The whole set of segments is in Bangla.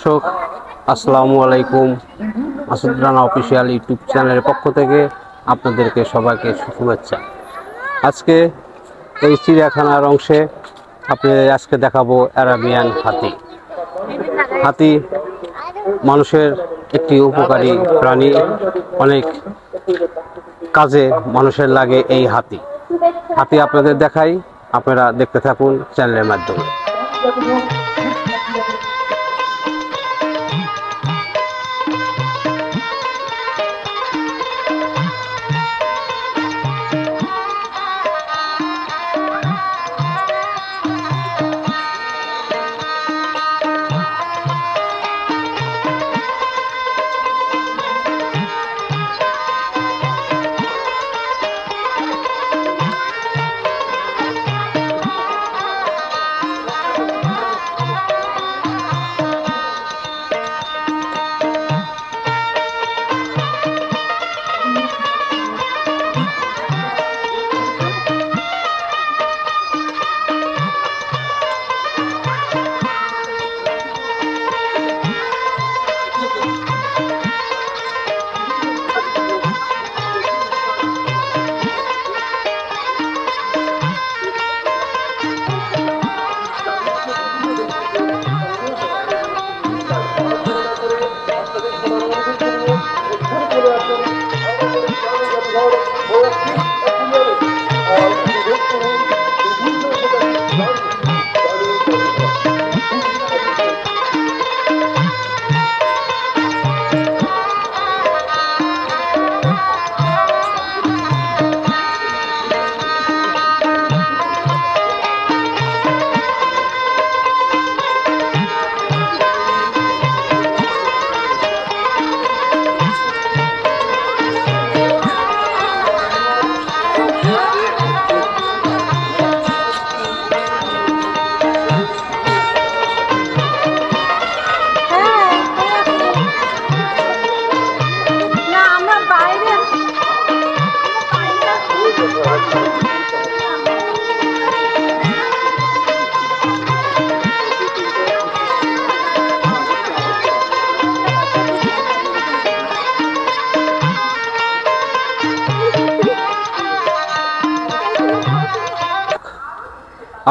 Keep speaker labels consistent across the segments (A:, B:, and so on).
A: দর্শক আসসালামু আলাইকুম। মাসুদ রানা অফিসিয়াল ইউটিউব চ্যানেলের পক্ষ থেকে আপনাদেরকে সবাইকে শুভেচ্ছা। আজকে এই চিড়িয়াখানার অংশে আপনাদের আজকে দেখাবো আরাবিয়ান হাতি। হাতি মানুষের একটি উপকারী প্রাণী, অনেক কাজে মানুষের লাগে এই হাতি। হাতি আপনাদের দেখাই, আপনারা দেখতে থাকুন চ্যানেলের মাধ্যমে।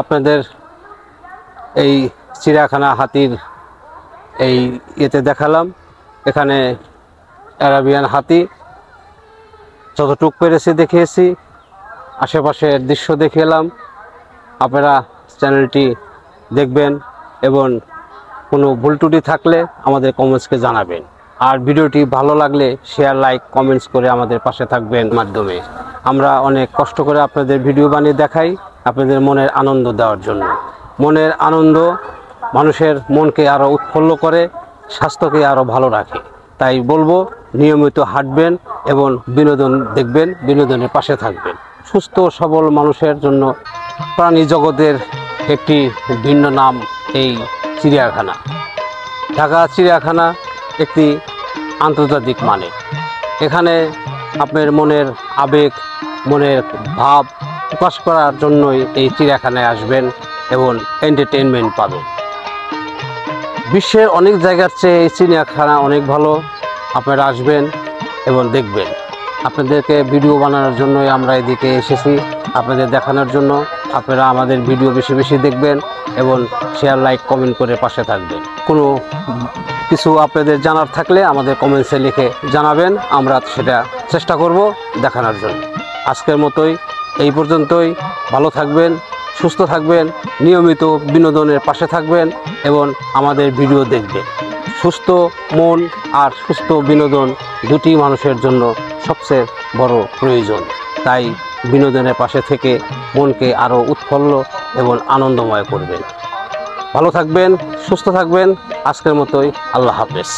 A: আপনাদের এই চিড়িয়াখানা হাতির এই ইয়েতে দেখালাম। এখানে আরাবিয়ান হাতি যতটুকু পেরেছি দেখিয়েছি, আশেপাশের দৃশ্য দেখিয়েলাম। আপনারা চ্যানেলটি দেখবেন এবং কোনো ভুল ত্রুটি থাকলে আমাদের কমেন্টসকে জানাবেন। আর ভিডিওটি ভালো লাগলে শেয়ার, লাইক, কমেন্টস করে আমাদের পাশে থাকবেন। মাধ্যমে আমরা অনেক কষ্ট করে আপনাদের ভিডিও বানিয়ে দেখাই, আপনাদের মনের আনন্দ দেওয়ার জন্য। মনের আনন্দ মানুষের মনকে আরও উৎফুল্ল করে, স্বাস্থ্যকে আরও ভালো রাখে। তাই বলবো, নিয়মিত হাঁটবেন এবং বিনোদন দেখবেন, বিনোদনের পাশে থাকবেন। সুস্থ সবল মানুষের জন্য প্রাণী জগতের একটি ভিন্ন নাম এই চিড়িয়াখানা। ঢাকা চিড়িয়াখানা একটি আন্তর্জাতিক মানের। এখানে আপনার মনের আবেগ, মনের ভাব প্রকাশ করার জন্যই এই চিড়িয়াখানায় আসবেন এবং এন্টারটেইনমেন্ট পাবেন। বিশ্বের অনেক জায়গার চেয়ে এই চিড়িয়াখানা অনেক ভালো। আপনারা আসবেন এবং দেখবেন। আপনাদেরকে ভিডিও বানানোর জন্যই আমরা এদিকে এসেছি, আপনাদের দেখানোর জন্য। আপনারা আমাদের ভিডিও বেশি বেশি দেখবেন এবং শেয়ার, লাইক, কমেন্ট করে পাশে থাকবেন। কোনো কিছু আপনাদের জানার থাকলে আমাদের কমেন্টসে লিখে জানাবেন, আমরা সেটা চেষ্টা করব দেখানোর জন্য। আজকের মতোই এই পর্যন্তই। ভালো থাকবেন, সুস্থ থাকবেন, নিয়মিত বিনোদনের পাশে থাকবেন এবং আমাদের ভিডিও দেখবেন। সুস্থ মন আর সুস্থ বিনোদন দুটি মানুষের জন্য সবচেয়ে বড় প্রয়োজন। তাই বিনোদনের পাশে থেকে মনকে আরও উৎফুল্ল এবং আনন্দময় করবেন। ভালো থাকবেন, সুস্থ থাকবেন। আজকের মতোই আল্লাহ হাফেজ।